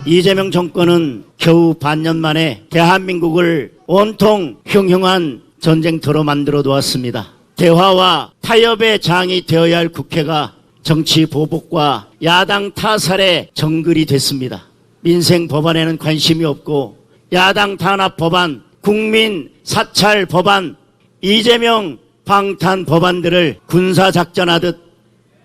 이재명 정권은 겨우 반년 만에 대한민국을 온통 흉흉한 전쟁터로 만들어 놓았습니다. 대화와 타협의 장이 되어야 할 국회가 정치 보복과 야당 타살의 정글이 됐습니다. 민생 법안에는 관심이 없고 야당 탄압 법안, 국민 사찰 법안, 이재명 방탄 법안들을 군사작전하듯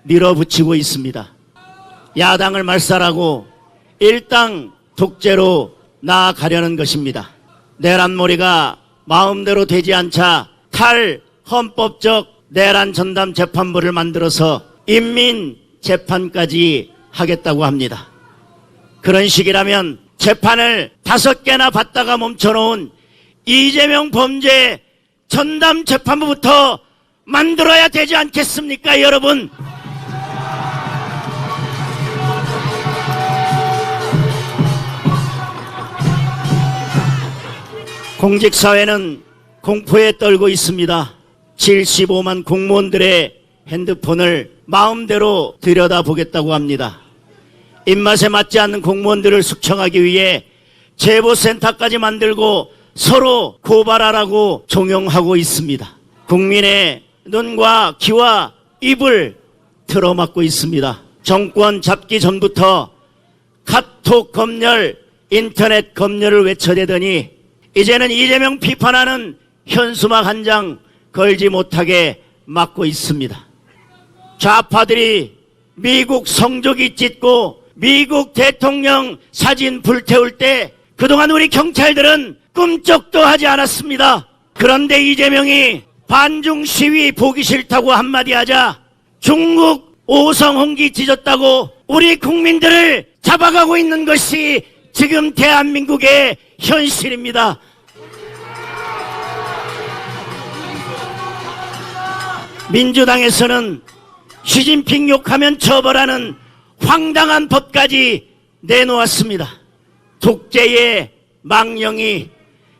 밀어붙이고 있습니다. 야당을 말살하고 일당 독재로 나아가려는 것입니다. 내란몰이가 마음대로 되지 않자 탈헌법적 내란 전담 재판부를 만들어서 인민재판까지 하겠다고 합니다. 그런 식이라면 재판을 5개나 받다가 멈춰놓은 이재명 범죄 전담 재판부부터 만들어야 되지 않겠습니까, 여러분? 공직사회는 공포에 떨고 있습니다. 75만 공무원들의 핸드폰을 마음대로 들여다보겠다고 합니다. 입맛에 맞지 않는 공무원들을 숙청하기 위해 제보센터까지 만들고 서로 고발하라고 종용하고 있습니다. 국민의 눈과 귀와 입을 틀어막고 있습니다. 정권 잡기 전부터 카톡 검열, 인터넷 검열을 외쳐대더니 이제는 이재명 비판하는 현수막 한 장 걸지 못하게 막고 있습니다. 좌파들이 미국 성조기 찢고 미국 대통령 사진 불태울 때 그동안 우리 경찰들은 꿈쩍도 하지 않았습니다. 그런데 이재명이 반중 시위 보기 싫다고 한마디 하자 중국 오성홍기 찢었다고 우리 국민들을 잡아가고 있는 것이 지금 대한민국의 현실입니다. 민주당에서는 시진핑 욕하면 처벌하는 황당한 법까지 내놓았습니다. 독재의 망령이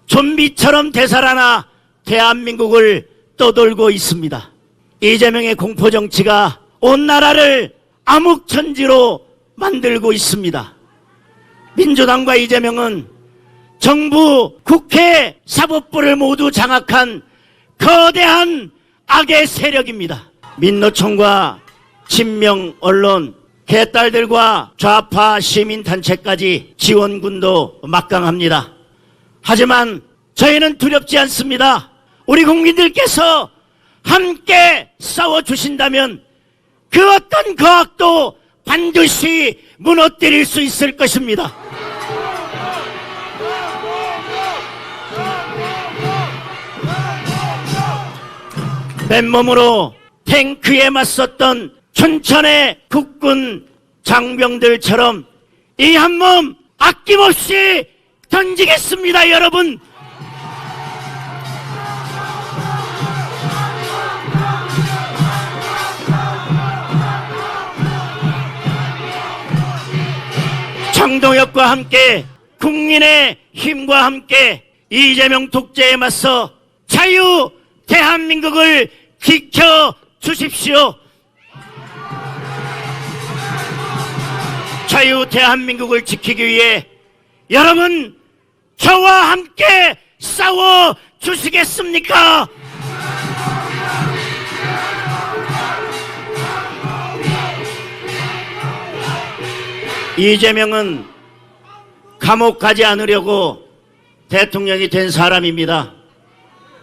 좀비처럼 되살아나 대한민국을 떠돌고 있습니다. 이재명의 공포정치가 온 나라를 암흑천지로 만들고 있습니다. 민주당과 이재명은 정부, 국회, 사법부를 모두 장악한 거대한 악의 세력입니다. 민노총과 친명 언론, 개딸들과 좌파 시민단체까지 지원군도 막강합니다. 하지만 저희는 두렵지 않습니다. 우리 국민들께서 함께 싸워주신다면 그 어떤 거악도 반드시 무너뜨릴 수 있을 것입니다. 맨몸으로 탱크에 맞섰던 춘천의 국군 장병들처럼 이 한 몸 아낌없이 던지겠습니다, 여러분. 정동혁과 함께 국민의 힘과 함께 이재명 독재에 맞서 자유 대한민국을 지켜주십시오. 자유 대한민국을 지키기 위해 여러분 저와 함께 싸워 주시겠습니까? 이재명은 감옥 가지 않으려고 대통령이 된 사람입니다.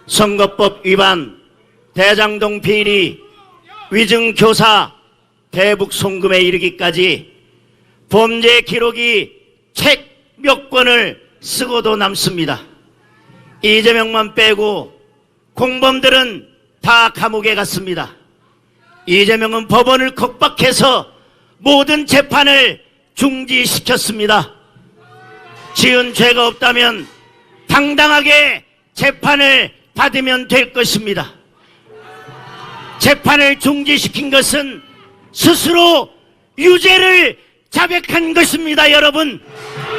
선거법 위반, 대장동 비리, 위증교사, 대북 송금에 이르기까지 범죄 기록이 책 몇 권을 쓰고도 남습니다. 이재명만 빼고 공범들은 다 감옥에 갔습니다. 이재명은 법원을 겁박해서 모든 재판을 중지시켰습니다. 지은 죄가 없다면 당당하게 재판을 받으면 될 것입니다. 재판을 중지시킨 것은 스스로 유죄를 자백한 것입니다, 여러분.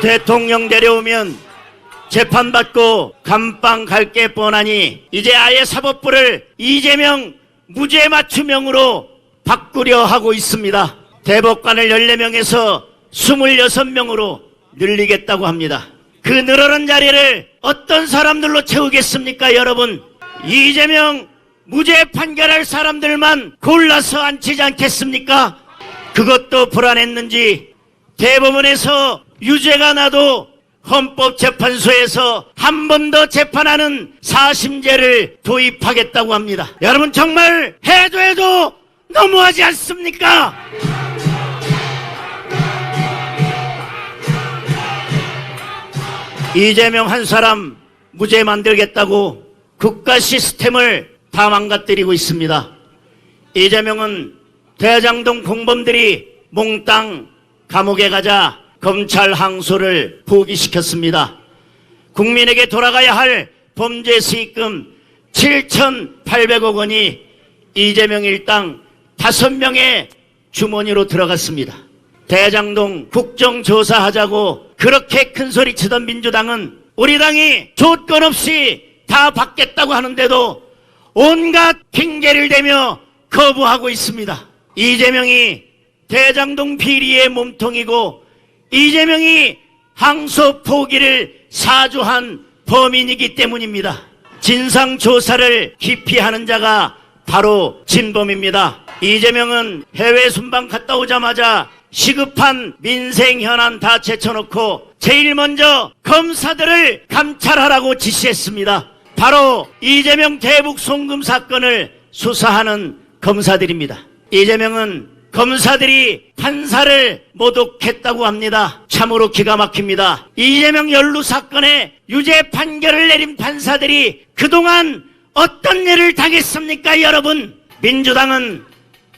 대통령 내려오면 재판받고 감방 갈 게 뻔하니 이제 아예 사법부를 이재명 무죄 맞춤형으로 바꾸려 하고 있습니다. 대법관을 14명에서 26명으로 늘리겠다고 합니다. 그 늘어난 자리를 어떤 사람들로 채우겠습니까, 여러분? 이재명 무죄 판결할 사람들만 골라서 앉히지 않겠습니까? 그것도 불안했는지 대법원에서 유죄가 나도 헌법재판소에서 한 번 더 재판하는 사심제를 도입하겠다고 합니다. 여러분, 정말 해도 너무하지 않습니까? 이재명 한 사람 무죄 만들겠다고 국가 시스템을 다 망가뜨리고 있습니다. 이재명은 대장동 공범들이 몽땅 감옥에 가자 검찰 항소를 포기시켰습니다. 국민에게 돌아가야 할 범죄 수익금 7,800억 원이 이재명 일당 5명의 주머니로 들어갔습니다. 대장동 국정조사하자고 그렇게 큰 소리 치던 민주당은 우리 당이 조건 없이 다 받겠다고 하는데도 온갖 핑계를 대며 거부하고 있습니다. 이재명이 대장동 비리의 몸통이고 이재명이 항소 포기를 사주한 범인이기 때문입니다. 진상조사를 깊이 하는 자가 바로 진범입니다. 이재명은 해외 순방 갔다 오자마자 시급한 민생 현안 다 제쳐놓고 제일 먼저 검사들을 감찰하라고 지시했습니다. 바로 이재명 대북 송금 사건을 수사하는 검사들입니다. 이재명은 검사들이 판사를 모독했다고 합니다. 참으로 기가 막힙니다. 이재명 연루 사건에 유죄 판결을 내린 판사들이 그동안 어떤 일을 당했습니까, 여러분? 민주당은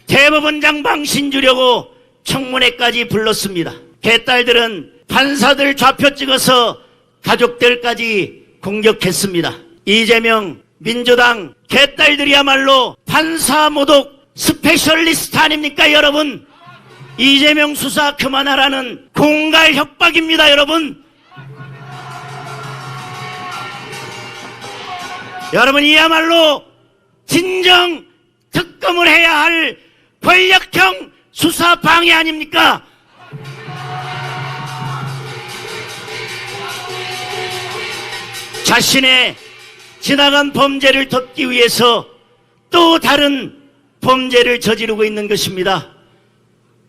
대법원장 망신 주려고 청문회까지 불렀습니다. 개딸들은 판사들 좌표 찍어서 가족들까지 공격했습니다. 이재명 민주당 개딸들이야말로 판사 모독 스페셜리스트 아닙니까, 여러분? 이재명 수사 그만하라는 공갈 협박입니다, 여러분. 여러분, 이야말로 진정 특검을 해야 할 권력형 수사 방해 아닙니까? 자신의 지나간 범죄를 덮기 위해서 또 다른 범죄를 저지르고 있는 것입니다.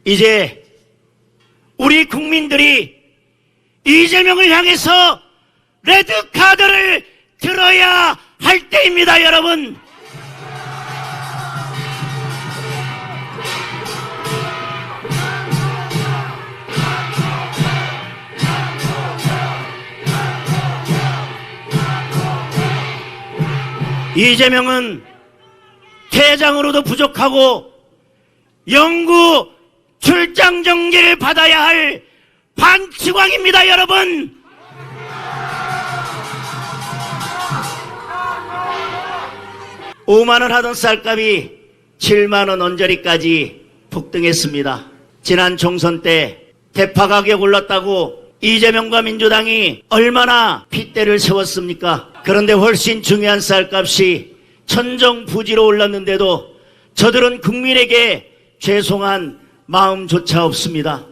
이제 우리 국민들이 이재명을 향해서 레드카드를 들어야 할 때입니다, 여러분. 이재명은 퇴장으로도 부족하고 영구 출장 정지를 받아야 할 반치광입니다, 여러분. (5만 원) 하던 쌀값이 (7만 원) 언저리까지 폭등했습니다. 지난 총선 때 대파 가격 올랐다고 이재명과 민주당이 얼마나 핏대를 세웠습니까? 그런데 훨씬 중요한 쌀값이 천정부지로 올랐는데도 저들은 국민에게 죄송한 마음조차 없습니다.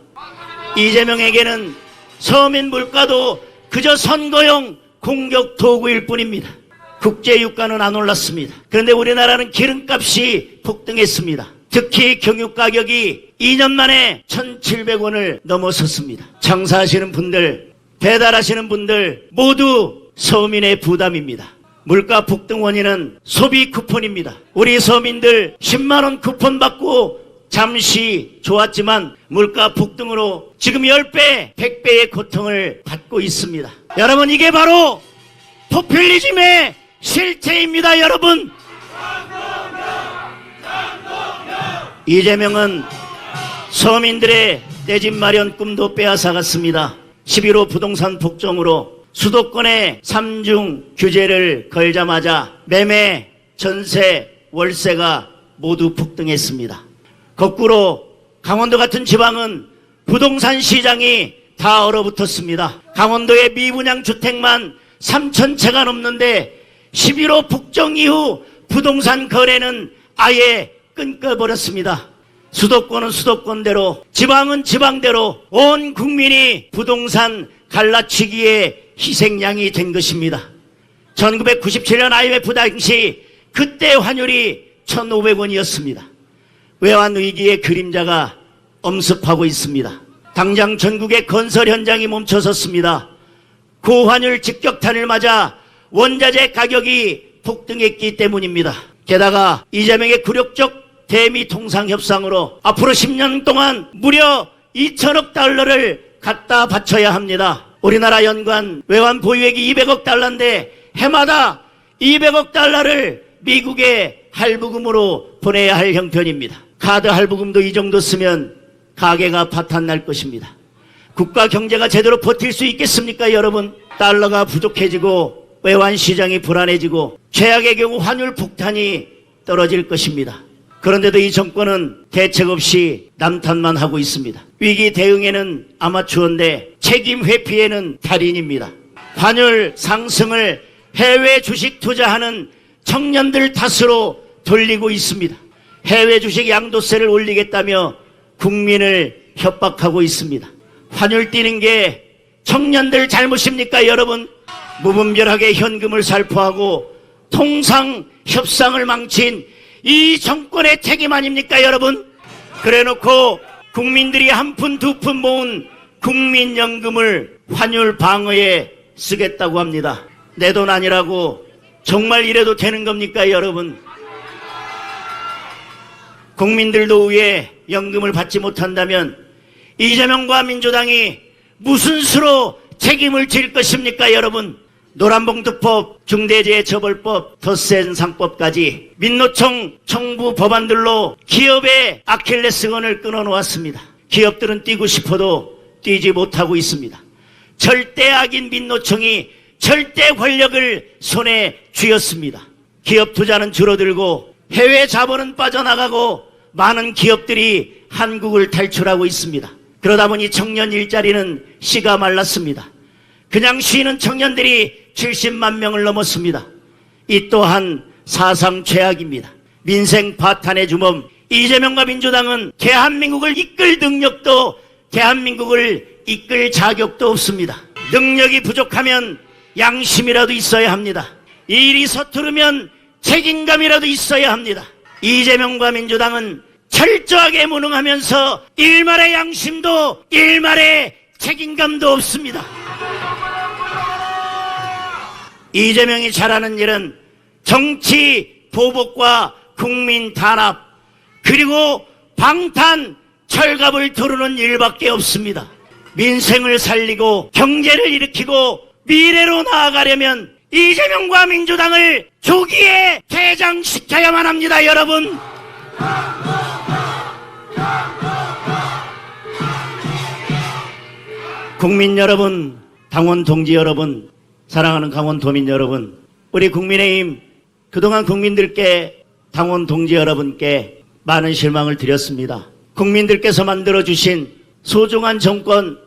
이재명에게는 서민 물가도 그저 선거용 공격 도구일 뿐입니다. 국제유가는 안 올랐습니다. 그런데 우리나라는 기름값이 폭등했습니다. 특히 경유 가격이 2년 만에 1,700원을 넘어섰습니다. 장사하시는 분들, 배달하시는 분들 모두 서민의 부담입니다. 물가 폭등 원인은 소비 쿠폰입니다. 우리 서민들 10만원 쿠폰 받고 잠시 좋았지만 물가 폭등으로 지금 10배, 100배의 고통을 받고 있습니다. 여러분, 이게 바로 포퓰리즘의 실체입니다, 여러분. 이재명은 서민들의 내 집 마련 꿈도 빼앗아갔습니다. 11호 부동산 폭정으로 수도권에 3중 규제를 걸자마자 매매, 전세, 월세가 모두 폭등했습니다. 거꾸로 강원도 같은 지방은 부동산 시장이 다 얼어붙었습니다. 강원도의 미분양 주택만 3,000채가 넘는데 11호 폭정 이후 부동산 거래는 아예 끊겨버렸습니다. 수도권은 수도권대로, 지방은 지방대로 온 국민이 부동산 갈라치기의 희생양이 된 것입니다. 1997년 IMF 당시 그때 환율이 1,500원이었습니다. 외환위기의 그림자가 엄습하고 있습니다. 당장 전국의 건설 현장이 멈춰섰습니다. 고환율 직격탄을 맞아 원자재 가격이 폭등했기 때문입니다. 게다가 이재명의 굴욕적 대미 통상협상으로 앞으로 10년 동안 무려 2천억 달러를 갖다 바쳐야 합니다. 우리나라 연간 외환 보유액이 200억 달러인데 해마다 200억 달러를 미국에 할부금으로 보내야 할 형편입니다. 카드 할부금도 이 정도 쓰면 가게가 파탄날 것입니다. 국가 경제가 제대로 버틸 수 있겠습니까, 여러분? 달러가 부족해지고 외환 시장이 불안해지고 최악의 경우 환율 폭탄이 떨어질 것입니다. 그런데도 이 정권은 대책 없이 남탓만 하고 있습니다. 위기 대응에는 아마추어인데 책임 회피에는 달인입니다. 환율 상승을 해외 주식 투자하는 청년들 탓으로 돌리고 있습니다. 해외 주식 양도세를 올리겠다며 국민을 협박하고 있습니다. 환율 뛰는 게 청년들 잘못입니까, 여러분? 무분별하게 현금을 살포하고 통상 협상을 망친 이 정권의 책임 아닙니까, 여러분? 그래놓고 국민들이 한 푼 두 푼 모은 국민연금을 환율 방어에 쓰겠다고 합니다. 내 돈 아니라고 정말 이래도 되는 겁니까, 여러분? 국민들 노후에 연금을 받지 못한다면 이재명과 민주당이 무슨 수로 책임을 질 것입니까, 여러분? 노란봉투법, 중대재해처벌법, 덧센 상법까지 민노총 청부 법안들로 기업의 아킬레스건을 끊어놓았습니다. 기업들은 뛰고 싶어도 뛰지 못하고 있습니다. 절대 악인 민노총이 절대 권력을 손에 쥐었습니다. 기업 투자는 줄어들고 해외 자본은 빠져나가고 많은 기업들이 한국을 탈출하고 있습니다. 그러다 보니 청년 일자리는 씨가 말랐습니다. 그냥 쉬는 청년들이 70만 명을 넘었습니다. 이 또한 사상 최악입니다. 민생 파탄의 주범 이재명과 민주당은 대한민국을 이끌 능력도 대한민국을 이끌 자격도 없습니다. 능력이 부족하면 양심이라도 있어야 합니다. 일이 서투르면 책임감이라도 있어야 합니다. 이재명과 민주당은 철저하게 무능하면서 일말의 양심도 일말의 책임감도 없습니다. 이재명이 잘하는 일은 정치 보복과 국민 탄압 그리고 방탄 철갑을 두르는 일밖에 없습니다. 민생을 살리고 경제를 일으키고 미래로 나아가려면 이재명과 민주당을 조기에 퇴장시켜야만 합니다, 여러분. 국민 여러분, 당원 동지 여러분, 사랑하는 강원도민 여러분, 우리 국민의힘 그동안 국민들께 당원 동지 여러분께 많은 실망을 드렸습니다. 국민들께서 만들어주신 소중한 정권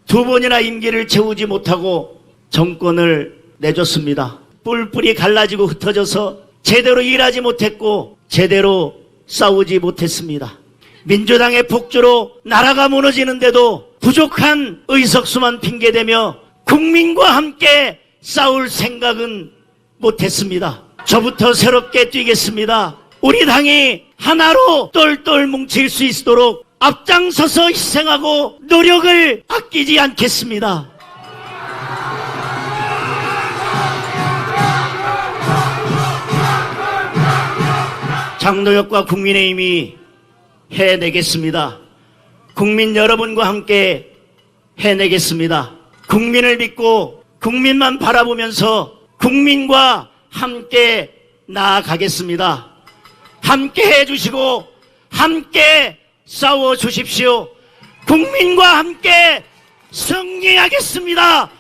2번이나 임기를 채우지 못하고 정권을 내줬습니다. 뿔뿔이 갈라지고 흩어져서 제대로 일하지 못했고 제대로 싸우지 못했습니다. 민주당의 폭주로 나라가 무너지는데도 부족한 의석수만 핑계대며 국민과 함께 싸울 생각은 못했습니다. 저부터 새롭게 뛰겠습니다. 우리 당이 하나로 똘똘 뭉칠 수 있도록 앞장서서 희생하고 노력을 아끼지 않겠습니다. 장도혁과 국민의힘이 해내겠습니다. 국민 여러분과 함께 해내겠습니다. 국민을 믿고 국민만 바라보면서 국민과 함께 나아가겠습니다. 함께 해주시고 함께 싸워주십시오. 국민과 함께 승리하겠습니다.